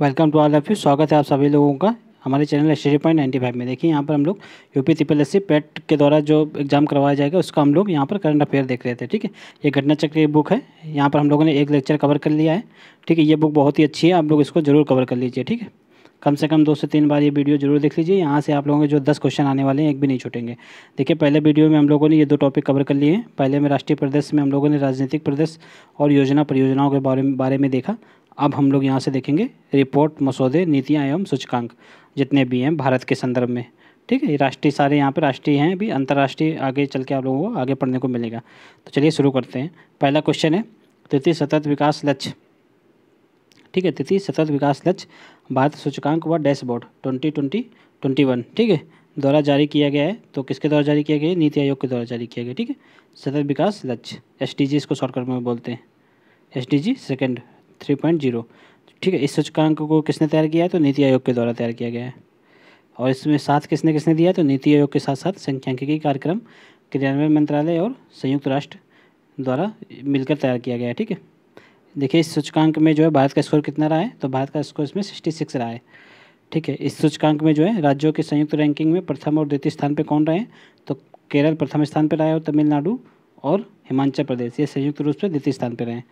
Welcome to all of you. स्वागत है आप सभी लोगों का हमारे चैनल STD.95 में। देखिए यहाँ पर हम लोग यूपी TSSC पेट के द्वारा जो एग्ज़ाम करवाया जाएगा उसका हम लोग यहाँ पर करंट अफेयर देख रहे थे। ठीक है, ये घटना चक्र की बुक है। यहाँ पर हम लोगों ने एक लेक्चर कवर कर लिया है। ठीक है, ये बुक बहुत ही अच्छी है, आप लोग इसको जरूर कवर कर लीजिए। ठीक है, कम से कम 2 से 3 बार ये वीडियो जरूर देख लीजिए। यहाँ से आप लोगों के जो 10 क्वेश्चन आने वाले हैं एक भी नहीं छूटेंगे। देखिए पहले वीडियो में हम लोगों ने ये 2 टॉपिक कवर कर लिए हैं। पहले में राष्ट्रीय परिदृश्य में हम लोगों ने राजनीतिक परिदृश्य और योजना परियोजनाओं के बारे में देखा। अब हम लोग यहाँ से देखेंगे रिपोर्ट, मसौदे, नीतियाँ एवं सूचकांक जितने भी हैं भारत के संदर्भ में। ठीक है, ये राष्ट्रीय सारे यहाँ पे राष्ट्रीय हैं, अभी अंतर्राष्ट्रीय आगे चल के आप लोगों को आगे पढ़ने को मिलेगा। तो चलिए शुरू करते हैं। पहला क्वेश्चन है तृतीय सतत विकास लक्ष्य। ठीक है, तृतीय सतत विकास लक्ष्य भारत सूचकांक व डैशबोर्ड 2020-21 ठीक है द्वारा जारी किया गया है। तो किसके द्वारा जारी किया गया है? नीति आयोग के द्वारा जारी किया गया। ठीक है, सतत विकास लक्ष्य SDG इसको शॉर्टकट में बोलते हैं, SDG सेकेंड 3.0। ठीक है, इस सूचकांक को किसने तैयार किया है? तो नीति आयोग के द्वारा तैयार किया गया है। और इसमें साथ किसने किसने दिया है? तो नीति आयोग के साथ साथ सांख्यिकी कार्यक्रम क्रियान्वयन मंत्रालय और संयुक्त राष्ट्र द्वारा मिलकर तैयार किया गया है। ठीक है, देखिए इस सूचकांक में जो है भारत का स्कोर कितना रहा है? तो भारत का स्कोर इसमें 66 रहा है। ठीक है, इस सूचकांक में जो है राज्यों की संयुक्त रैंकिंग में प्रथम और द्वितीय स्थान पे कौन रहे हैं? तो केरल प्रथम स्थान पर रहा है और तमिलनाडु और हिमाचल प्रदेश ये संयुक्त रूप से द्वितीय स्थान पर रहे हैं।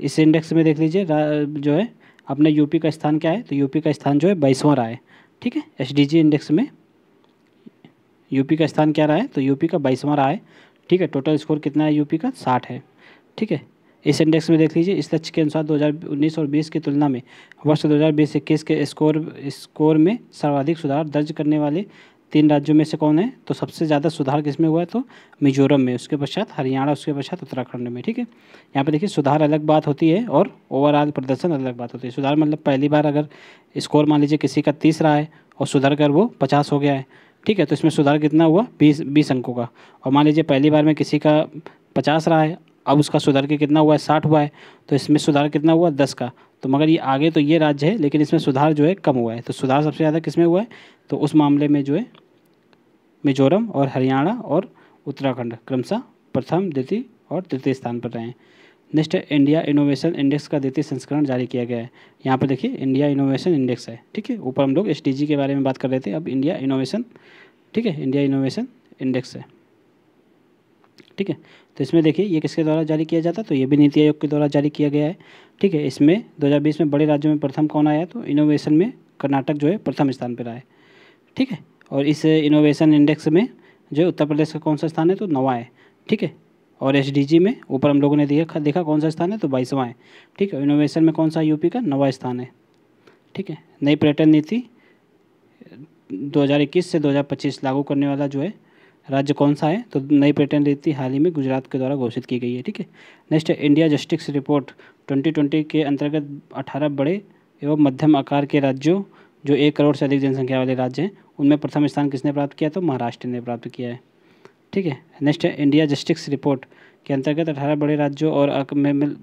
इस इंडेक्स में देख लीजिए जो है अपने यूपी का स्थान क्या है? तो यूपी का स्थान जो है 22वां रहा है। ठीक है, SDG इंडेक्स में यूपी का स्थान क्या रहा है? तो यूपी का 22वां रहा है। ठीक है, टोटल स्कोर कितना है यूपी का? 60 है। ठीक है, इस इंडेक्स में देख लीजिए इस लक्ष्य के अनुसार 2019 और 20 की तुलना में वर्ष 2020-21 के स्कोर में सर्वाधिक सुधार दर्ज करने वाले 3 राज्यों में से कौन है? तो सबसे ज़्यादा सुधार किस में हुआ है? तो मिजोरम में, उसके पश्चात हरियाणा, उसके पश्चात उत्तराखंड में। ठीक है, यहाँ पे देखिए सुधार अलग बात होती है और ओवरऑल प्रदर्शन अलग बात होती है। सुधार मतलब पहली बार अगर स्कोर मान लीजिए किसी का 30 रहा है और सुधार कर वो 50 हो गया है। ठीक है, तो इसमें सुधार कितना हुआ? 20 अंकों का। और मान लीजिए पहली बार में किसी का 50 रहा है, अब उसका सुधार के कितना हुआ है? 60 हुआ है। तो इसमें सुधार कितना हुआ? 10 का। तो मगर ये आगे तो ये राज्य है लेकिन इसमें सुधार जो है कम हुआ है। तो सुधार सबसे ज़्यादा किस में हुआ है? तो उस मामले में जो है मिजोरम और हरियाणा और उत्तराखंड क्रमशः प्रथम, द्वितीय और तृतीय स्थान पर रहे हैं। नेक्स्ट है इंडिया इनोवेशन इंडेक्स का द्वितीय संस्करण जारी किया गया है। यहाँ पर देखिए इंडिया इनोवेशन इंडेक्स है। ठीक है, ऊपर हम लोग SDG के बारे में बात कर रहे थे, अब इंडिया इनोवेशन, ठीक है, इंडिया इनोवेशन इंडेक्स है। ठीक है, तो इसमें देखिए ये किसके द्वारा जारी किया जाता है? तो ये भी नीति आयोग के द्वारा जारी किया गया है। ठीक है, इसमें 2020 में बड़े राज्यों में प्रथम कौन आया? तो इनोवेशन में कर्नाटक जो है प्रथम स्थान पर आया है। ठीक है, और इस इनोवेशन इंडेक्स में जो उत्तर प्रदेश का कौन सा स्थान है? तो 9वां है। ठीक है, और SDG में ऊपर हम लोगों ने देखा कौन सा स्थान है? तो 22वां है। ठीक है, इनोवेशन में कौन सा? यूपी का 9वां स्थान है। ठीक है, नई पर्यटन नीति 2021 से 2025 लागू करने वाला जो है राज्य कौन सा है? तो नई पर्यटन नीति हाल ही में गुजरात के द्वारा घोषित की गई है। ठीक है, नेक्स्ट है इंडिया जस्टिस रिपोर्ट 2020 के अंतर्गत 18 बड़े एवं मध्यम आकार के राज्यों जो 1 करोड़ से अधिक जनसंख्या वाले राज्य हैं उनमें प्रथम स्थान किसने प्राप्त किया? तो महाराष्ट्र ने प्राप्त किया है। ठीक है, नेक्स्ट है इंडिया जस्टिस रिपोर्ट के अंतर्गत 18 बड़े राज्यों और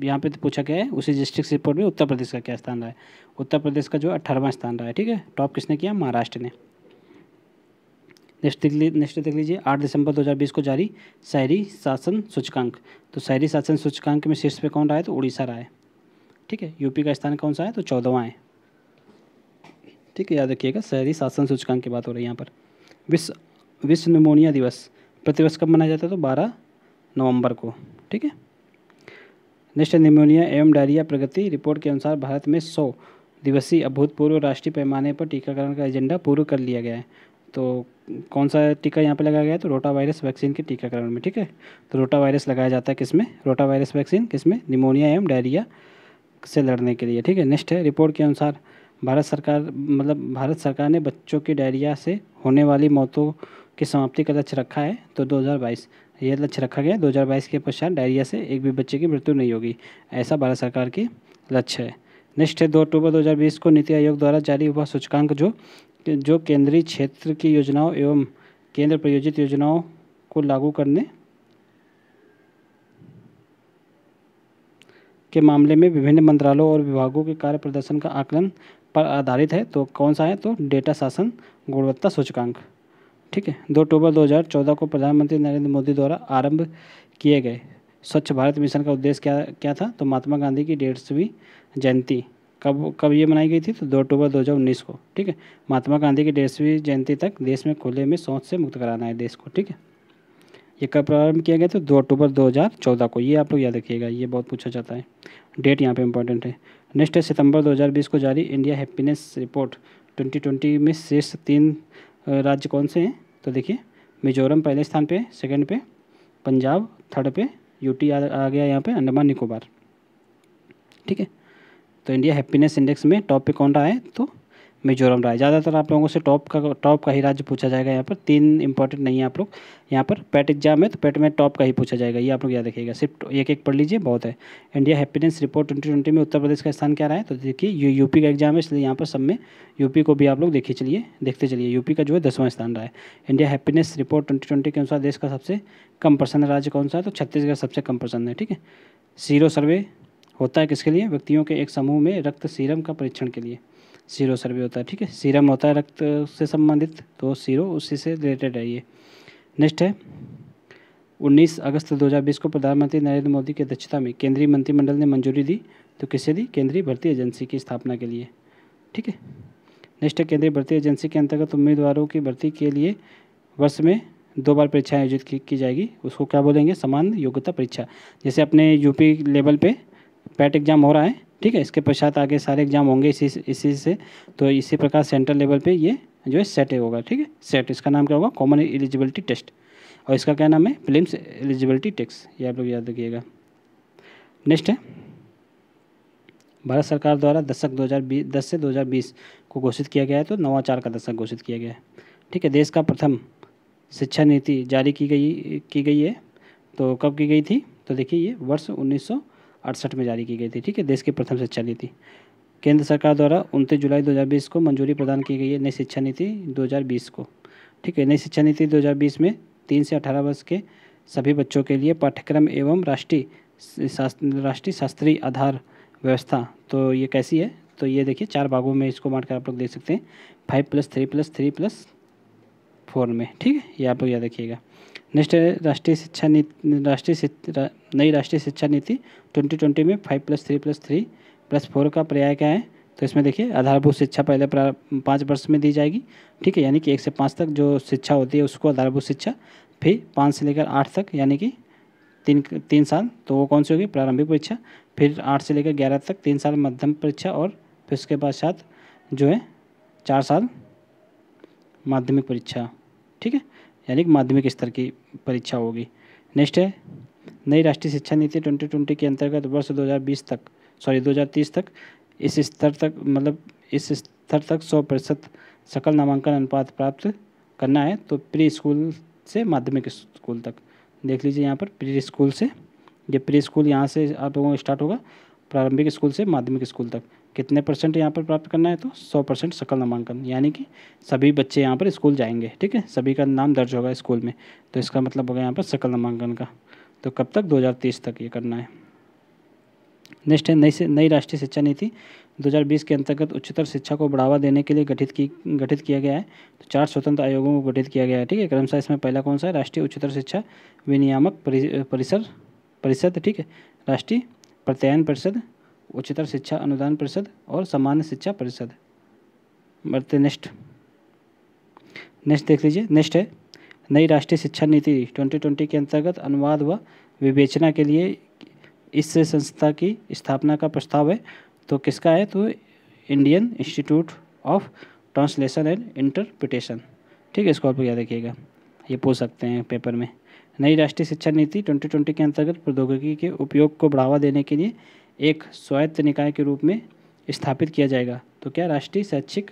यहाँ पे तो पूछा गया है उसी जस्टिस रिपोर्ट में उत्तर प्रदेश का क्या स्थान रहा है? उत्तर प्रदेश का जो 18वां स्थान रहा है। ठीक है, टॉप किसने किया? महाराष्ट्र ने। नेक्स्ट देख लीजिए 8 दिसंबर 2020 को जारी शहरी शासन सूचकांक। तो शहरी शासन सूचकांक में शीर्ष पे कौन रहा है? तो उड़ीसा रहा है। ठीक है, यूपी का स्थान कौन सा है? तो 14वां है। ठीक है, याद रखिएगा शहरी शासन सूचकांक की बात हो रही है यहाँ पर। विश्व निमोनिया दिवस प्रतिवर्ष कब मनाया जाता है? तो 12 नवंबर को। ठीक है, नेक्स्ट निमोनिया एवं डायरिया प्रगति रिपोर्ट के अनुसार भारत में 100 दिवसीय अभूतपूर्व राष्ट्रीय पैमाने पर टीकाकरण का एजेंडा पूर्ण कर लिया गया है। तो कौन सा टीका यहाँ पे लगाया गया है? तो रोटा वायरस वैक्सीन के टीकाकरण में। ठीक है, तो रोटा वायरस लगाया जाता है किसमें? रोटा वायरस वैक्सीन किसमें? निमोनिया एवं डायरिया से लड़ने के लिए। ठीक है, नेक्स्ट है रिपोर्ट के अनुसार भारत सरकार ने बच्चों की डायरिया से होने वाली मौतों की समाप्ति का लक्ष्य रखा है। तो 2022 ये लक्ष्य रखा गया, 2022 के पश्चात डायरिया से एक भी बच्चे की मृत्यु नहीं होगी, ऐसा भारत सरकार की लक्ष्य है। नेक्स्ट है 2 अक्टूबर 2020 को नीति आयोग द्वारा जारी हुआ सूचकांक जो केंद्रीय क्षेत्र की योजनाओं एवं केंद्र प्रायोजित योजनाओं को लागू करने के मामले में विभिन्न मंत्रालयों और विभागों के कार्य प्रदर्शन का आकलन पर आधारित है। तो कौन सा है? तो डेटा शासन गुणवत्ता सूचकांक। ठीक है, 2 अक्टूबर 2014 को प्रधानमंत्री नरेंद्र मोदी द्वारा आरंभ किए गए स्वच्छ भारत मिशन का उद्देश्य क्या था? तो महात्मा गांधी की 150वीं जयंती कब कब ये मनाई गई थी? तो 2 अक्टूबर 2019 को, ठीक है। महात्मा गांधी की 150वीं जयंती तक देश में खुले में शौच से मुक्त कराना है देश को, ठीक है। ये कब प्रारंभ किया गया? तो 2 अक्टूबर 2014 को। ये आप लोग याद रखिएगा, ये बहुत पूछा जाता है, डेट यहाँ पे इंपॉर्टेंट है। नेक्स्ट है सितंबर 2020 को जारी इंडिया हैप्पीनेस रिपोर्ट 2020 में शीर्ष 3 राज्य कौन से हैं? तो देखिए, मिजोरम पहले स्थान पे, सेकंड पे पंजाब, थर्ड पे यूटी आ गया यहाँ पे, अंडमान निकोबार, ठीक है। तो इंडिया हैप्पीनेस इंडेक्स में टॉप पे कौन रहा है? तो मिजोरम रहा है। ज़्यादातर आप लोगों से टॉप का ही राज्य पूछा जाएगा यहाँ पर। 3 इंपॉर्टेंट नहीं है आप लोग यहाँ पर। पैट एग्जाम है तो पैट में टॉप का ही पूछा जाएगा, ये आप लोग याद रखिएगा। सिर्फ एक एक पढ़ लीजिए, बहुत है। इंडिया हैप्पीनेस रिपोर्ट 2020 में उत्तर प्रदेश का स्थान क्या रहा है? तो देखिए, ये यूपी का एग्जाम है, इसलिए यहाँ पर सब में यूपी को भी आप लोग देखते चलिए। यूपी का जो है 10वां स्थान रहा है। इंडिया हैप्पीनेस रिपोर्ट 2020 के अनुसार देश का सबसे कम प्रसन्न राज्य कौन सा है? तो छत्तीसगढ़ सबसे कम प्रसन्न है, ठीक है। सीरो सर्वे होता है किसके लिए? व्यक्तियों के एक समूह में रक्त सीरम का परीक्षण के लिए सीरो सर्वे होता है, ठीक है। सीरम होता है रक्त से संबंधित, तो सीरो उसी से रिलेटेड है ये। नेक्स्ट है 19 अगस्त 2020 को प्रधानमंत्री नरेंद्र मोदी की अध्यक्षता में केंद्रीय मंत्रिमंडल ने मंजूरी दी, तो किसे दी? केंद्रीय भर्ती एजेंसी की स्थापना के लिए, ठीक है। नेक्स्ट है केंद्रीय भर्ती एजेंसी के अंतर्गत उम्मीदवारों की भर्ती के लिए वर्ष में 2 बार परीक्षा आयोजित की जाएगी। उसको क्या बोलेंगे? समान योग्यता परीक्षा। जैसे अपने यूपी लेवल पे पैट एग्जाम हो रहा है, ठीक है, इसके पश्चात आगे सारे एग्जाम होंगे इसी से। तो इसी प्रकार सेंट्रल लेवल पे ये जो है सेट होगा, ठीक है। सेट, इसका नाम क्या होगा? Common eligibility test. और इसका क्या नाम है? प्रीलिम्स एलिजिबिलिटी टेस्ट, ये आप लोग याद रखिएगा। नेक्स्ट है भारत सरकार द्वारा दशक 2010 से 2020 को घोषित किया गया है, तो नवाचार का दशक घोषित किया गया है, ठीक है। देश का प्रथम शिक्षा नीति जारी की गई है, तो कब की गई थी? तो देखिए, ये वर्ष 1968 में जारी की गई थी, ठीक है। देश की प्रथम शिक्षा नीति केंद्र सरकार द्वारा 29 जुलाई 2020 को मंजूरी प्रदान की गई है नई शिक्षा नीति 2020 को, ठीक है। नई शिक्षा नीति 2020 में 3 से 18 वर्ष के सभी बच्चों के लिए पाठ्यक्रम एवं राष्ट्रीय शास्त्रीय आधार व्यवस्था, तो ये कैसी है? तो ये देखिए 4 भागों में इसको बांट कर आप लोग देख सकते हैं, 5+3+3+4 में, ठीक है। ये आप लोग याद रखिएगा। नेक्स्ट है नई राष्ट्रीय शिक्षा नीति 2020 में 5+3+3+4 का पर्याय क्या है? तो इसमें देखिए, आधारभूत शिक्षा पहले 5 वर्ष में दी जाएगी, ठीक है, यानी कि 1 से 5 तक जो शिक्षा होती है उसको आधारभूत शिक्षा। फिर 5 से लेकर 8 तक यानी कि 3 साल, तो वो कौन सी होगी? प्रारंभिक परीक्षा। फिर 8 से लेकर 11 तक 3 साल मध्यम परीक्षा, और फिर उसके पश्चात जो है 4 साल माध्यमिक परीक्षा, ठीक है, यानी कि माध्यमिक स्तर की परीक्षा होगी। नेक्स्ट है नई राष्ट्रीय शिक्षा नीति 2020 के अंतर्गत वर्ष 2030 तक इस स्तर तक 100% सकल नामांकन अनुपात प्राप्त करना है, तो प्री स्कूल से माध्यमिक स्कूल तक। देख लीजिए यहाँ पर प्री स्कूल से, ये प्री स्कूल यहाँ से आप लोगों को स्टार्ट होगा, प्रारंभिक स्कूल से माध्यमिक स्कूल तक कितने % यहाँ पर प्राप्त करना है? तो 100% सकल नामांकन, यानी कि सभी बच्चे यहाँ पर स्कूल जाएंगे, ठीक है, सभी का नाम दर्ज होगा स्कूल में, तो इसका मतलब होगा यहाँ पर सकल नामांकन का। तो कब तक? 2030 तक ये करना है। नेक्स्ट है नई राष्ट्रीय शिक्षा नीति 2020 के अंतर्गत उच्चतर शिक्षा को बढ़ावा देने के लिए गठित किया गया है, तो 4 स्वतंत्र आयोगों को गठित किया गया है, ठीक है। क्रमशः इसमें पहला कौन सा है? राष्ट्रीय उच्चतर शिक्षा विनियामक परिषद, ठीक है, राष्ट्रीय प्रत्यायन परिषद, उच्चतर शिक्षा अनुदान परिषद और सामान्य शिक्षा परिषद। बढ़ते नेक्स्ट देख लीजिए। नेक्स्ट है नई राष्ट्रीय शिक्षा नीति 2020 के अंतर्गत अनुवाद व विवेचना के लिए इस संस्था की स्थापना का प्रस्ताव है, तो किसका है? तो Indian institute of translation and interpretation, ठीक है, इसको आप याद रखिएगा, ये पूछ सकते हैं पेपर में। नई राष्ट्रीय शिक्षा नीति 2020 के अंतर्गत प्रौद्योगिकी के उपयोग को बढ़ावा देने के लिए एक स्वायत्त निकाय के रूप में स्थापित किया जाएगा, तो क्या? राष्ट्रीय शैक्षिक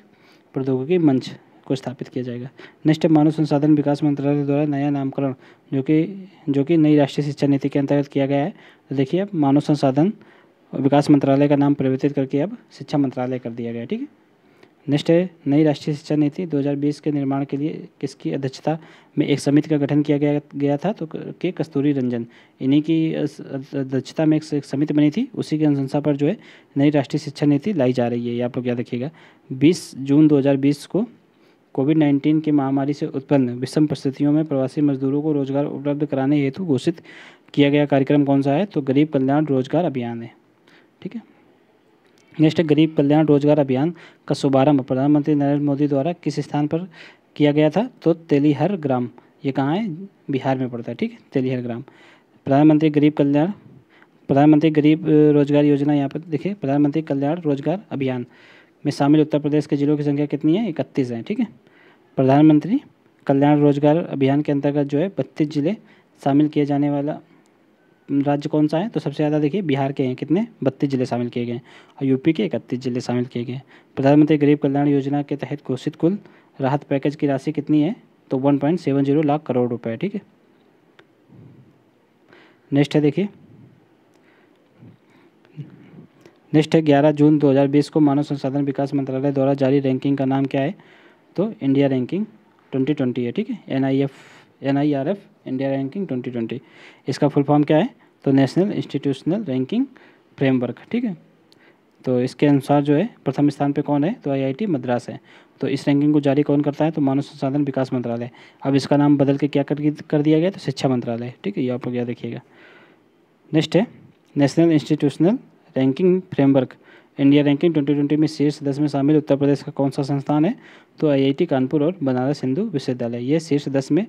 प्रौद्योगिकी मंच को स्थापित किया जाएगा। नेक्स्ट है मानव संसाधन विकास मंत्रालय द्वारा नया नामकरण जो कि नई राष्ट्रीय शिक्षा नीति के अंतर्गत किया गया है, तो देखिए अब मानव संसाधन विकास मंत्रालय का नाम परिवर्तित करके अब शिक्षा मंत्रालय कर दिया गया, ठीक है। नेक्स्ट है नई राष्ट्रीय शिक्षा नीति 2020 के निर्माण के लिए किसकी अध्यक्षता में एक समिति का गठन किया गया था, तो के कस्तूरी रंजन, इन्हीं की अध्यक्षता में एक समिति बनी थी, उसी की अनुशंसा पर जो है नई राष्ट्रीय शिक्षा नीति लाई जा रही है, ये आप लोग याद रखिएगा। 20 जून 2020 को कोविड-19 की महामारी से उत्पन्न विषम परिस्थितियों में प्रवासी मजदूरों को रोजगार उपलब्ध कराने हेतु घोषित किया गया कार्यक्रम कौन सा है? तो गरीब कल्याण रोजगार अभियान है, ठीक है। नेक्स्ट है गरीब कल्याण रोजगार अभियान का शुभारंभ प्रधानमंत्री नरेंद्र मोदी द्वारा किस स्थान पर किया गया था? तो तेलिहर ग्राम। ये कहाँ है? बिहार में पड़ता है, ठीक है, तेलिहर ग्राम। प्रधानमंत्री गरीब कल्याण, प्रधानमंत्री गरीब रोजगार योजना, यहाँ पर देखिए प्रधानमंत्री कल्याण रोजगार अभियान में शामिल उत्तर प्रदेश के जिलों की संख्या कितनी है? 31 है, ठीक है। प्रधानमंत्री कल्याण रोजगार अभियान के अंतर्गत जो है 32 जिले शामिल किए जाने वाला राज्य कौन सा है? तो सबसे ज़्यादा देखिए बिहार के हैं, कितने? 32 जिले शामिल किए गए हैं और यूपी के 31 जिले शामिल किए गए हैं। प्रधानमंत्री गरीब कल्याण योजना के तहत घोषित कुल राहत पैकेज की राशि कितनी है? तो 1.70 लाख करोड़ रुपए, ठीक है। नेक्स्ट है देखिए, नेक्स्ट है 11 जून 2020 को मानव संसाधन विकास मंत्रालय द्वारा जारी रैंकिंग का नाम क्या है? तो इंडिया रैंकिंग 2020 है, ठीक है। NIRF इंडिया रैंकिंग 2020, इसका फुल फॉर्म क्या है? तो नेशनल इंस्टीट्यूशनल रैंकिंग फ्रेमवर्क, ठीक है। तो इसके अनुसार जो है प्रथम स्थान पे कौन है? तो IIT मद्रास है। तो इस रैंकिंग को जारी कौन करता है? तो मानव संसाधन विकास मंत्रालय। अब इसका नाम बदल के क्या कर दिया गया? तो शिक्षा मंत्रालय, ठीक है, ये आप लोग याद रखिएगा। नेक्स्ट है national institutional ranking framework India ranking 2020 में शीर्ष 10 में शामिल उत्तर प्रदेश का कौन सा संस्थान है? तो IIT कानपुर और बनारस हिंदू विश्वविद्यालय। ये शीर्ष 10 में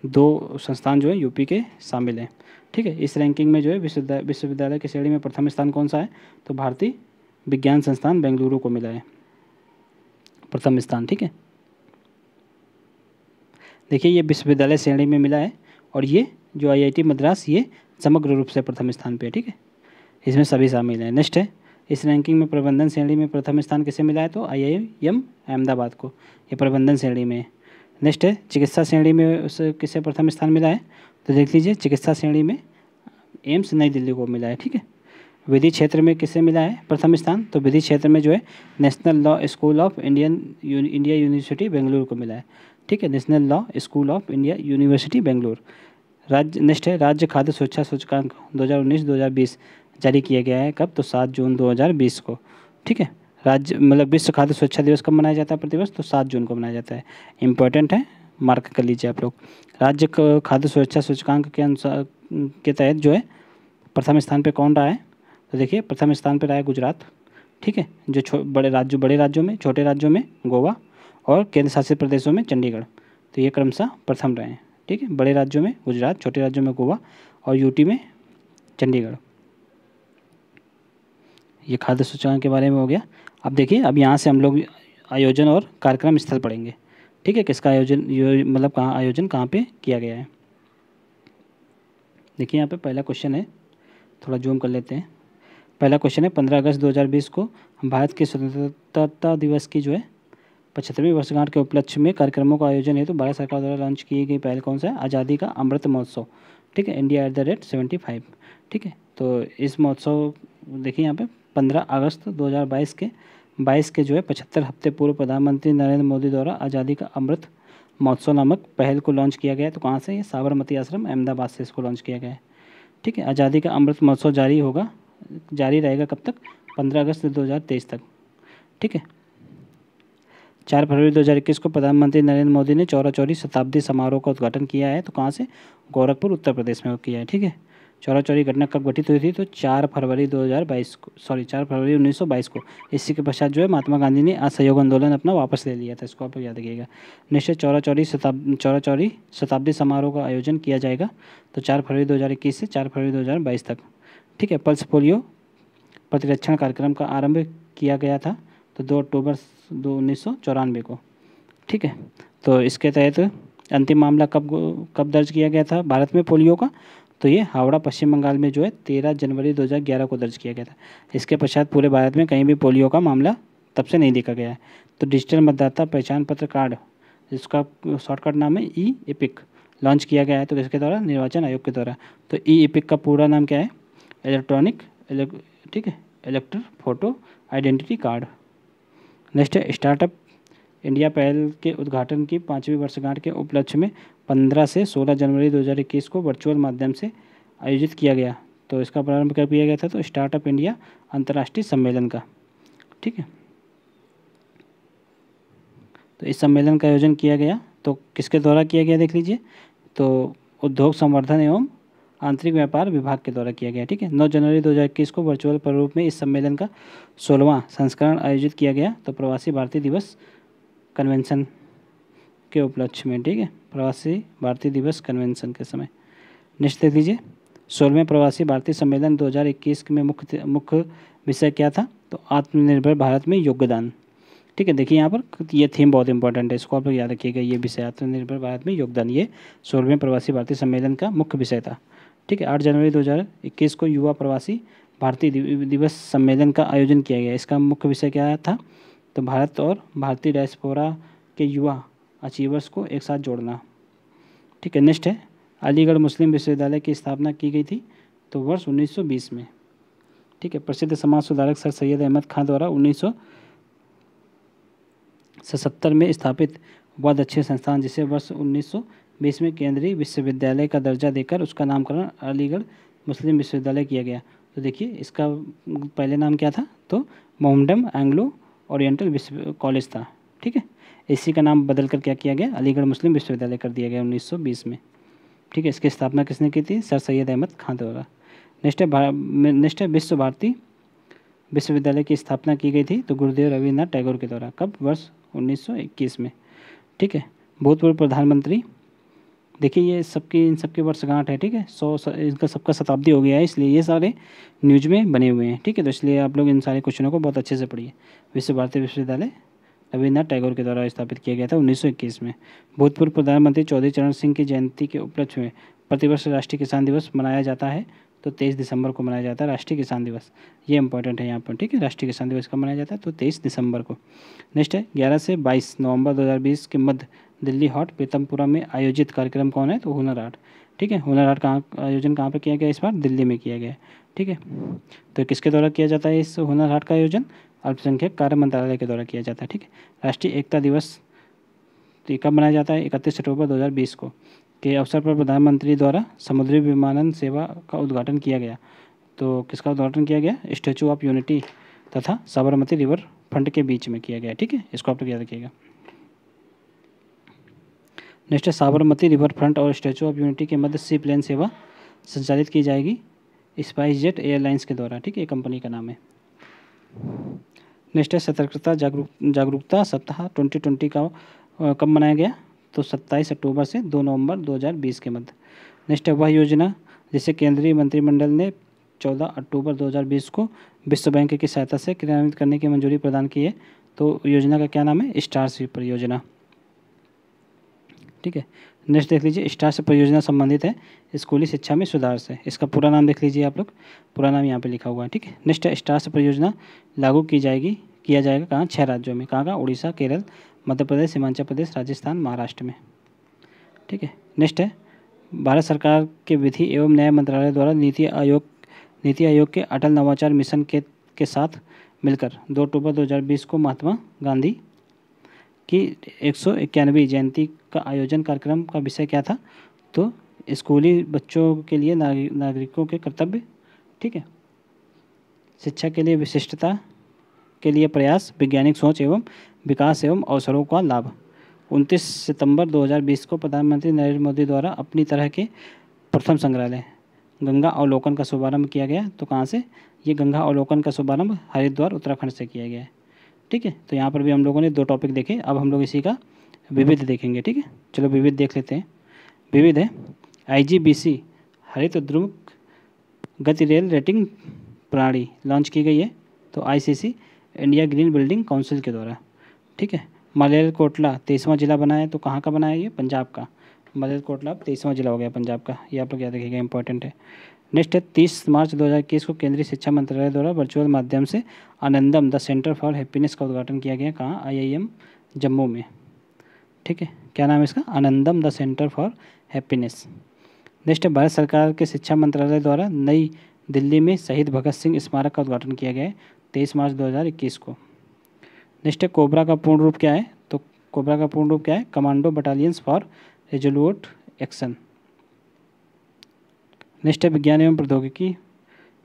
2 संस्थान जो है यूपी के शामिल हैं, ठीक है। इस रैंकिंग में जो है विश्वविद्यालय की श्रेणी में प्रथम स्थान कौन सा है? तो भारतीय विज्ञान संस्थान बेंगलुरु को मिला है प्रथम स्थान, ठीक है। देखिए ये विश्वविद्यालय श्रेणी में मिला है और ये जो IIT मद्रास ये समग्र रूप से प्रथम स्थान पे है, ठीक है, इसमें सभी शामिल हैं। नेक्स्ट है इस रैंकिंग में प्रबंधन श्रेणी में प्रथम स्थान किसे मिला है? तो IIM अहमदाबाद को, ये प्रबंधन श्रेणी में है। नेक्स्ट है चिकित्सा श्रेणी में उसे किसे प्रथम स्थान मिला है? तो देख लीजिए चिकित्सा श्रेणी में एम्स नई दिल्ली को मिला है, ठीक है। विधि क्षेत्र में किसे मिला है प्रथम स्थान? तो विधि क्षेत्र में जो है national law school of India university Bengaluru को मिला है, ठीक है, national law school of India university Bengaluru. राज्य नेक्स्ट है राज्य खाद्य सुरक्षा सूचकांक 2019-2020 जारी किया गया है कब? तो 7 जून 2020 को, ठीक है। राज्य मतलब विश्व खाद्य सुरक्षा दिवस कब मनाया जाता है प्रतिवर्ष? तो 7 जून को मनाया जाता है। इंपॉर्टेंट है, मार्क कर लीजिए आप लोग। राज्य खाद्य सुरक्षा सूचकांक के अनुसार के तहत जो है प्रथम स्थान पे कौन रहा है? तो देखिए प्रथम स्थान पे रहा है गुजरात, ठीक है, जो बड़े राज्यों में, छोटे राज्यों में गोवा और केंद्र शासित प्रदेशों में चंडीगढ़। तो ये क्रमशः प्रथम रहे हैं, ठीक है। बड़े राज्यों में गुजरात, छोटे राज्यों में गोवा और यूटी में चंडीगढ़। ये खाद्य सूचकांक के बारे में हो गया। अब देखिए अब यहाँ से हम लोग आयोजन और कार्यक्रम स्थल पढ़ेंगे, ठीक है, किसका आयोजन मतलब कहाँ आयोजन कहाँ पे किया गया है। देखिए यहाँ पे पहला क्वेश्चन है, थोड़ा जूम कर लेते हैं। पहला क्वेश्चन है 15 अगस्त 2020 को भारत के स्वतंत्रता दिवस की जो है 75वीं वर्षगांठ के उपलक्ष्य में कार्यक्रमों का आयोजन है तो भारत सरकार द्वारा लॉन्च की गई पहल कौन सा है? आज़ादी का अमृत महोत्सव, ठीक है, इंडिया @75, ठीक है। तो इस महोत्सव देखिए यहाँ पे 15 अगस्त 2022 के जो है 75 हफ्ते पूर्व प्रधानमंत्री नरेंद्र मोदी द्वारा आज़ादी का अमृत महोत्सव नामक पहल को लॉन्च किया गया है। तो कहाँ से? ये साबरमती आश्रम अहमदाबाद से इसको लॉन्च किया गया है, ठीक है। आज़ादी का अमृत महोत्सव जारी रहेगा कब तक? 15 अगस्त 2023 तक, ठीक है। 4 फरवरी 2021 को प्रधानमंत्री नरेंद्र मोदी ने चौरा-चौरी शताब्दी समारोह का उद्घाटन किया है। तो कहाँ से? गोरखपुर उत्तर प्रदेश में किया है, ठीक है। चौरा-चौरी घटना कब घटित हुई थी? तो 4 फरवरी 1922 को। इसी के पश्चात जो है महात्मा गांधी ने असहयोग आंदोलन अपना वापस ले लिया था, इसको आप याद रखिएगा। निश्चित चौरा-चौरी शताब्दी समारोह का आयोजन किया जाएगा तो 4 फरवरी 2021 से 4 फरवरी 2022 तक, ठीक है। पल्स पोलियो प्रतिरक्षण कार्यक्रम का आरंभ किया गया था तो 2 अक्टूबर 1994 को, ठीक है। तो इसके तहत अंतिम मामला कब दर्ज किया गया था भारत में पोलियो का? तो ये हावड़ा पश्चिम बंगाल में जो है 13 जनवरी 2011 को दर्ज किया गया था। इसके पश्चात पूरे भारत में कहीं भी पोलियो का मामला तब से नहीं देखा गया है। तो डिजिटल मतदाता पहचान पत्र कार्ड, जिसका शॉर्टकट नाम है ई-एपिक, लॉन्च किया गया है तो किसके द्वारा? निर्वाचन आयोग के द्वारा। तो ई-एपिक का पूरा नाम क्या है? ठीक है, इलेक्टर फोटो आइडेंटिटी कार्ड। नेक्स्ट है स्टार्टअप इंडिया पहल के उद्घाटन की 5वीं वर्षगांठ के उपलक्ष्य में 15 से 16 जनवरी 2021 को वर्चुअल माध्यम से आयोजित किया गया। तो इसका प्रारंभ कब किया गया था? तो स्टार्टअप इंडिया अंतर्राष्ट्रीय सम्मेलन का, ठीक है। तो इस सम्मेलन का आयोजन किया गया तो किसके द्वारा किया गया देख लीजिए। तो उद्योग संवर्धन एवं आंतरिक व्यापार विभाग के द्वारा किया गया। ठीक है, 9 जनवरी 2021 को वर्चुअल प्रारूप में इस सम्मेलन का 16वां संस्करण आयोजित किया गया, तो प्रवासी भारतीय दिवस कन्वेंशन के उपलक्ष्य में। ठीक है, प्रवासी भारतीय दिवस कन्वेंशन के समय। नेक्स्ट देख लीजिए, 16वें प्रवासी भारतीय सम्मेलन 2021 में मुख्य विषय क्या था, तो आत्मनिर्भर भारत में योगदान। ठीक है, देखिए यहाँ पर ये थीम बहुत इंपॉर्टेंट है, इसको आप लोग याद रखिएगा। ये विषय आत्मनिर्भर भारत में योगदान, ये 16वें प्रवासी भारतीय सम्मेलन का मुख्य विषय था। ठीक है, 8 जनवरी 2021 को युवा प्रवासी भारतीय दिवस सम्मेलन का आयोजन किया गया। इसका मुख्य विषय क्या था, तो भारत और भारतीय डायस्पोरा के युवा अचीवर्स को एक साथ जोड़ना। ठीक है, नेक्स्ट है, अलीगढ़ मुस्लिम विश्वविद्यालय की स्थापना की गई थी, तो वर्ष 1920 में। ठीक है, प्रसिद्ध समाज सुधारक सर सैयद अहमद खां द्वारा 1977 में स्थापित वह दक्षिण संस्थान, जिसे वर्ष 1920 में केंद्रीय विश्वविद्यालय का दर्जा देकर उसका नामकरण अलीगढ़ मुस्लिम विश्वविद्यालय किया गया। तो देखिए इसका पहले नाम क्या था, तो मोहम्मडन एंग्लो ओरिएंटल विश्व कॉलेज था। ठीक है, इसी का नाम बदल कर क्या किया गया, अलीगढ़ मुस्लिम विश्वविद्यालय कर दिया गया 1920 में। ठीक है, इसकी स्थापना किसने की थी, सर सैयद अहमद खां द्वारा। नेक्स्ट है विश्व भारती विश्वविद्यालय की स्थापना की गई थी, तो गुरुदेव रविन्द्रनाथ टैगोर के द्वारा। कब, वर्ष 1921 में। ठीक है, भूतपूर्व प्रधानमंत्री, देखिए ये इन सबकी वर्षगांठ है। ठीक है, 100 इनका सबका शताब्दी हो गया है, इसलिए ये सारे न्यूज में बने हुए हैं। ठीक है, तो इसलिए आप लोग इन सारे क्वेश्चनों को बहुत अच्छे से पढ़िए। विश्व भारती विश्वविद्यालय रविन्द्रनाथ टैगोर के द्वारा स्थापित किया गया था 1921 में। भूतपूर्व प्रधानमंत्री चौधरी चरण सिंह की जयंती के उपलक्ष्य में प्रतिवर्ष राष्ट्रीय किसान दिवस मनाया जाता है, तो 23 दिसंबर को मनाया जाता है राष्ट्रीय किसान दिवस। ये इंपॉर्टेंट है यहाँ पर। ठीक है, राष्ट्रीय किसान दिवस कब मनाया जाता है, तो 23 दिसंबर को। नेक्स्ट है, 11 से 22 नवंबर 2020 के मध्य दिल्ली हॉट पीतमपुरा में आयोजित कार्यक्रम कौन है, तो हुनर हाट। ठीक है, हुनर हाट का आयोजन कहाँ पर किया गया, इस बार दिल्ली में किया गया। ठीक है, तो किसके द्वारा किया जाता है इस हुनर हाट का आयोजन, अल्पसंख्यक कार्य मंत्रालय के द्वारा किया जाता है। ठीक है, राष्ट्रीय एकता दिवस तो कब मनाया जाता है, 31 अक्टूबर 2020 को के अवसर पर प्रधानमंत्री द्वारा समुद्री विमानन सेवा का उद्घाटन किया गया। तो किसका उद्घाटन किया गया, स्टैचू ऑफ यूनिटी तथा साबरमती रिवर फ्रंट के बीच में किया गया। ठीक है, इसको आप लोग याद रखिएगा। नेक्स्ट है, साबरमती रिवर फ्रंट और स्टैचू ऑफ यूनिटी के मध्य सी प्लेन सेवा संचालित की जाएगी स्पाइस जेट एयरलाइंस के द्वारा। ठीक है, कंपनी का नाम है। नेक्स्ट है, सतर्कता जागरूकता सप्ताह 2020 का कब मनाया गया, तो 27 अक्टूबर से 2 नवंबर 2020 के मध्य। नेक्स्ट है, वह योजना जिसे केंद्रीय मंत्रिमंडल ने 14 अक्टूबर 2020 को विश्व बैंक की सहायता से क्रियान्वित करने की मंजूरी प्रदान की है, तो योजना का क्या नाम है, स्टारशिप परियोजना। ठीक है, नेक्स्ट देख लीजिए, स्टारशिप परियोजना संबंधित है स्कूली शिक्षा में सुधार से। इसका पूरा नाम देख लीजिए आप लोग, पूरा नाम यहाँ पे लिखा हुआ है। ठीक है, नेक्स्ट है, स्टारशिप परियोजना लागू किया जाएगा कहाँ, 6 राज्यों में। कहाँ, उड़ीसा, केरल, मध्य प्रदेश, हिमाचल प्रदेश, राजस्थान, महाराष्ट्र में। ठीक है, नेक्स्ट है, भारत सरकार के विधि एवं न्याय मंत्रालय द्वारा नीति आयोग के अटल नवाचार मिशन के साथ मिलकर 2 अक्टूबर 2020 को महात्मा गांधी की 191वीं जयंती का आयोजन। कार्यक्रम का विषय क्या था, तो स्कूली बच्चों के लिए नागरिकों के कर्तव्य। ठीक है, शिक्षा के लिए विशिष्टता के लिए प्रयास, वैज्ञानिक सोच एवं विकास एवं अवसरों का लाभ। 29 सितंबर 2020 को प्रधानमंत्री नरेंद्र मोदी द्वारा अपनी तरह के प्रथम संग्रहालय गंगा अवलोकन का शुभारंभ किया गया। तो कहाँ से, ये गंगा अवलोकन का शुभारंभ हरिद्वार उत्तराखंड से किया गया है। ठीक है, तो यहाँ पर भी हम लोगों ने 2 टॉपिक देखे, अब हम लोग इसी का विविध देखेंगे। ठीक है, चलो विविध देख लेते हैं। विविध है, IGBC हरित ध्रुव गति रेल रेटिंग प्रणाली लॉन्च की गई है, तो ICC India green building council के द्वारा। ठीक है, मालेरकोटला 23वां जिला बना है, तो कहाँ का बना है, ये पंजाब का। मालेरकोटला 23वां जिला हो गया पंजाब का, ये आप लोग याद रखिएगा, इंपॉर्टेंट है। नेक्स्ट है, 30 मार्च 2021 को केंद्रीय शिक्षा मंत्रालय द्वारा वर्चुअल माध्यम से आनंदम द सेंटर फॉर हैप्पीनेस का उद्घाटन किया गया। कहाँ, IIM जम्मू में। ठीक है, क्या नाम है इसका, Anandam the centre for happiness. Next है, भारत सरकार के शिक्षा मंत्रालय द्वारा नई दिल्ली में शहीद भगत सिंह स्मारक का उद्घाटन किया गया है 23 मार्च 2021 को। नेक्स्ट है, कोबरा का पूर्ण रूप क्या है, तो कोबरा का पूर्ण रूप क्या है, commando battalions for resolute action. Next है, विज्ञान एवं प्रौद्योगिकी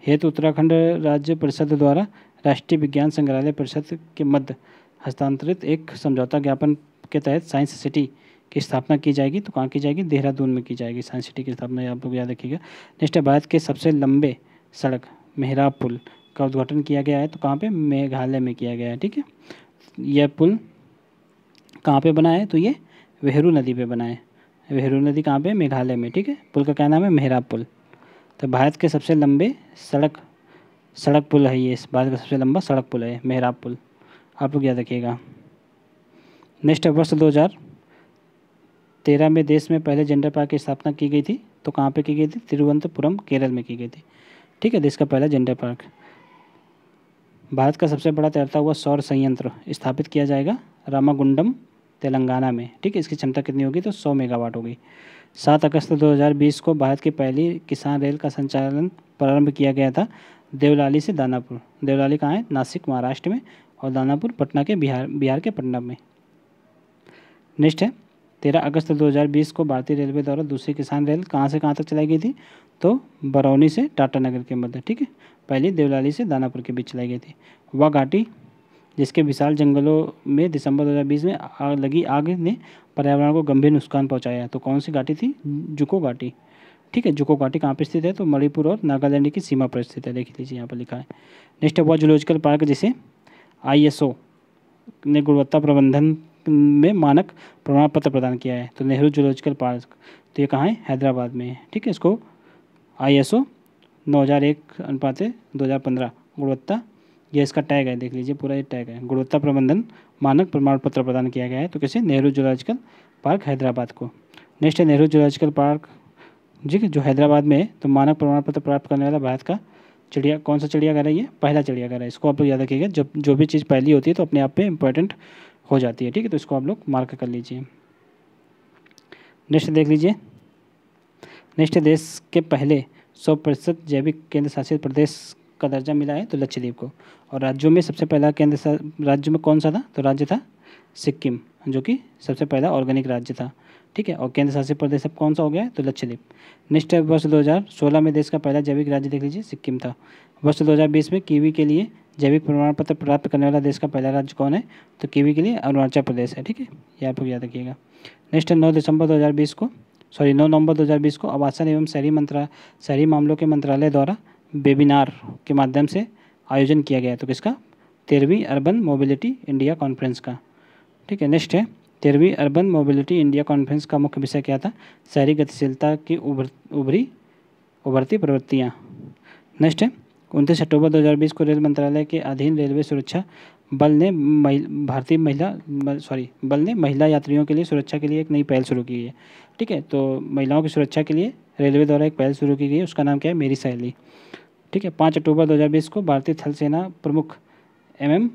हेतु उत्तराखंड राज्य परिषद द्वारा राष्ट्रीय विज्ञान संग्रहालय परिषद के मध्य हस्तांतरित एक समझौता ज्ञापन के तहत साइंस सिटी की स्थापना की जाएगी, तो कहाँ की जाएगी, देहरादून में की जाएगी साइंस सिटी की स्थापना, ये आप लोग याद रखिएगा। नेक्स्ट है भारत के सबसे लंबे सड़क मेहराब पुल का उद्घाटन किया गया है, तो कहाँ पे, मेघालय में किया गया है। ठीक है, यह पुल कहाँ पे बना है, तो ये वेहरू नदी पे बना है। वेहरू नदी कहाँ पे, मेघालय में। ठीक है, पुल का क्या नाम है, मेहराब पुल। तो भारत के सबसे लंबे सड़क पुल है ये, भारत का सबसे लंबा सड़क पुल है मेहराब पुल, आप लोग याद रखिएगा। नेक्स्ट है वर्ष 2013 में देश में पहले जेंडर पार्क की स्थापना की गई थी, तो कहाँ पे की गई थी, तिरुवनंतपुरम केरल में की गई थी। ठीक है, देश का पहला जेंडर पार्क। भारत का सबसे बड़ा तैरता हुआ सौर संयंत्र स्थापित किया जाएगा रामागुंडम तेलंगाना में। ठीक है, इसकी क्षमता कितनी होगी, तो 100 मेगावाट होगी। 7 अगस्त 2020 को भारत की पहली किसान रेल का संचालन प्रारंभ किया गया था देवलाली से दानापुर। देवलाली कहाँ है, नासिक महाराष्ट्र में, और दानापुर पटना के बिहार के पटना में। नेक्स्ट है 13 अगस्त 2020 को भारतीय रेलवे द्वारा दूसरी किसान रेल कहाँ से कहाँ तक चलाई गई थी, तो बरौनी से टाटानगर के मध्य। ठीक है, पहली देवलाली से दानापुर के बीच चलाई गई थी। वह घाटी जिसके विशाल जंगलों में दिसंबर 2020 में लगी आग ने पर्यावरण को गंभीर नुकसान पहुंचाया, तो कौन सी घाटी थी, जुको घाटी। ठीक है, जुको घाटी कहाँ पे स्थित है, तो मणिपुर और नागालैंड की सीमा पर स्थित है, देख लीजिए यहाँ पर लिखा है। नेक्स्ट है वह जूलॉजिकल पार्क जिसे ISO ने गुणवत्ता प्रबंधन में मानक प्रमाण पत्र प्रदान किया है, तो नेहरू जूलॉजिकल पार्क। तो ये कहाँ है, हैदराबाद में है। ठीक है, इसको ISO 9001/2015 गुणवत्ता, ये इसका टैग है, देख लीजिए पूरा ये टैग है, गुणवत्ता प्रबंधन मानक प्रमाण पत्र प्रदान किया गया है, तो किसे, नेहरू जूलॉजिकल पार्क हैदराबाद को। नेक्स्ट है नेहरू जूलॉजिकल पार्क जी जो हैदराबाद में है, तो मानक प्रमाण पत्र प्राप्त करने वाला भारत का कौन सा चिड़ियाघर है, ये पहला चिड़ियाघर है। इसको आप लोग याद रखिएगा, जब जो भी चीज़ पहली होती है तो अपने आप पे इंपॉर्टेंट हो जाती है। ठीक है, तो इसको आप लोग मार्क कर लीजिए। नेक्स्ट देख लीजिए, नेक्स्ट देश के पहले 100% जैविक केंद्र शासित प्रदेश का दर्जा मिला है, तो लक्षद्वीप को। और राज्यों में सबसे पहला राज्य में कौन सा था, तो राज्य था सिक्किम, जो कि सबसे पहला ऑर्गेनिक राज्य था। ठीक है, और केंद्र शासित प्रदेश अब कौन सा हो गया है, तो लक्षद्वीप। नेक्स्ट है वर्ष 2016 में देश का पहला जैविक राज्य देख लीजिए, सिक्किम था। वर्ष 2020 में कीवी के लिए जैविक प्रमाण पत्र प्राप्त करने वाला देश का पहला राज्य कौन है, तो कीवी के लिए अरुणाचल प्रदेश है। ठीक है, ये आप लोग याद रखिएगा। नेक्स्ट है 9 नवंबर 2020 को आवासन एवं शहरी मामलों के मंत्रालय द्वारा वेबिनार के माध्यम से आयोजन किया गया है, तो किसका, 13वीं अर्बन मोबिलिटी इंडिया कॉन्फ्रेंस का। ठीक है, नेक्स्ट है 13वीं अर्बन मोबिलिटी इंडिया कॉन्फ्रेंस का मुख्य विषय क्या था, शहरी गतिशीलता की उभरती प्रवृत्तियाँ। नेक्स्ट है 29 अक्टूबर 2020 को रेल मंत्रालय के अधीन रेलवे सुरक्षा बल ने महिला यात्रियों के लिए सुरक्षा के लिए एक नई पहल शुरू की है। ठीक है, तो महिलाओं की सुरक्षा के लिए रेलवे द्वारा एक पहल शुरू की गई है, उसका नाम क्या है, मेरी सहेली। ठीक है, 5 अक्टूबर 2020 को भारतीय थल सेना प्रमुख MM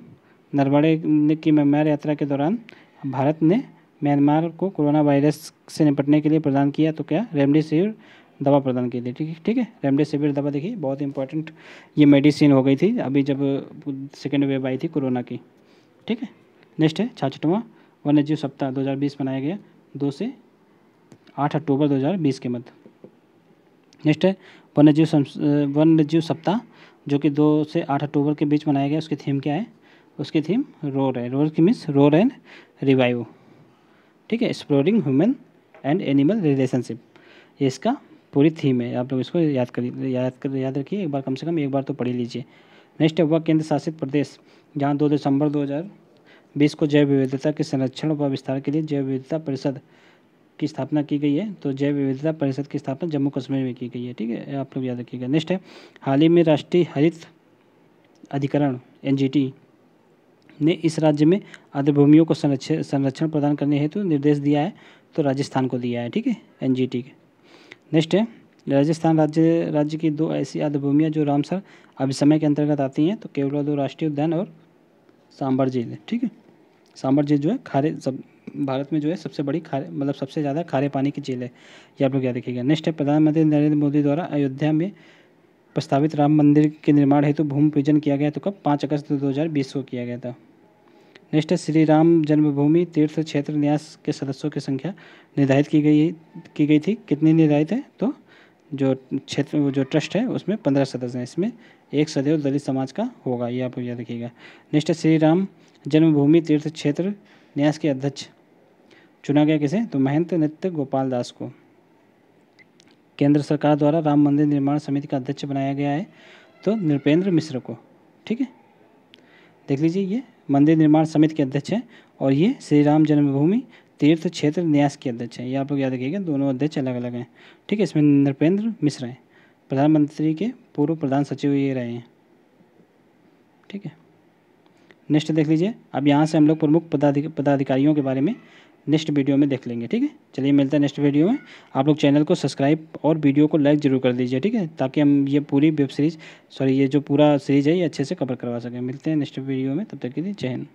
नरवणे की म्यांमार यात्रा के दौरान भारत ने म्यांमार को कोरोना वायरस से निपटने के लिए प्रदान किया, तो क्या, रेमडेसिविर दवा प्रदान की थी। ठीक है, रेमडेसिविर दवा देखिए बहुत इंपॉर्टेंट ये मेडिसिन हो गई थी अभी जब सेकेंड वेव आई थी कोरोना की। ठीक है, नेक्स्ट है 66वां वन्यजीव सप्ताह 2020 मनाया गया 2 से 8 अक्टूबर 2020 के मध्य। नेक्स्ट है वन्यजीव सप्ताह जो कि 2 से 8 अक्टूबर के बीच मनाया गया, उसकी थीम क्या है, उसकी थीम रोर है, रोर की मीन्स रोर एंड रिवाइव। ठीक है, exploring human and animal relationship, ये इसका पूरी थीम है, आप लोग इसको याद रखिए, एक बार कम से कम एक बार तो पढ़ ही लीजिए। नेक्स्ट है वह केंद्र शासित प्रदेश जहाँ 2 दिसंबर 2020 को जैव विविधता के संरक्षण व विस्तार के लिए जैव विविधता परिषद की स्थापना की गई है, तो जैव विविधता परिषद की स्थापना जम्मू कश्मीर में की गई है। ठीक है, आप लोग याद रखिएगा। नेक्स्ट है हाल ही में राष्ट्रीय हरित अधिकरण NGT ने इस राज्य में आर्द्रभूमियों को संरक्षण प्रदान करने हेतु निर्देश दिया है, तो राजस्थान को दिया है। ठीक है, NGT के। नेक्स्ट है राजस्थान राज्य की 2 ऐसी आर्द्रभूमियाँ जो रामसर अभिसमय के अंतर्गत आती हैं, तो केवलादेव दो राष्ट्रीय उद्यान और सांबर झील। ठीक है, सांबर झील जो है भारत में जो है सबसे बड़ी सबसे ज़्यादा खारे पानी की झील है, ये आप लोग याद रखिएगा। नेक्स्ट है प्रधानमंत्री नरेंद्र मोदी द्वारा अयोध्या में प्रस्तावित राम मंदिर के निर्माण हेतु भूमि पूजन किया गया, तो कब, 5 अगस्त 2020 को किया गया था। नेक्स्ट है श्री राम जन्मभूमि तीर्थ क्षेत्र न्यास के सदस्यों की संख्या निर्धारित की गई थी, कितनी निर्धारित है, तो जो ट्रस्ट है उसमें 15 सदस्य हैं, इसमें एक सदैव दलित समाज का होगा, ये आप याद रखिएगा। नेक्स्ट है श्री राम जन्मभूमि तीर्थ क्षेत्र न्यास के अध्यक्ष चुना गया किसे, तो महंत नृत्य गोपाल दास को। केंद्र सरकार द्वारा राम मंदिर निर्माण समिति का अध्यक्ष बनाया गया है, तो नृपेंद्र मिश्र को। ठीक है, देख लीजिए ये मंदिर निर्माण समिति के अध्यक्ष हैं और ये श्री राम जन्मभूमि तीर्थ क्षेत्र न्यास के अध्यक्ष हैं। ये आप लोग याद रखिएगा, दोनों अध्यक्ष अलग अलग हैं। ठीक है, इसमें नृपेंद्र मिश्र हैं, प्रधानमंत्री के पूर्व प्रधान सचिव ये रहे हैं। ठीक है, नेक्स्ट देख लीजिए। अब यहाँ से हम लोग प्रमुख पदाधिकारियों के बारे में नेक्स्ट वीडियो में देख लेंगे। ठीक है, चलिए मिलते हैं नेक्स्ट वीडियो में। आप लोग चैनल को सब्सक्राइब और वीडियो को लाइक जरूर कर दीजिए। ठीक है, ताकि हम ये पूरी वेब सीरीज़ ये जो पूरा सीरीज़ है ये अच्छे से कवर करवा सकें। मिलते हैं नेक्स्ट वीडियो में, तब तक के लिए जय हिंद।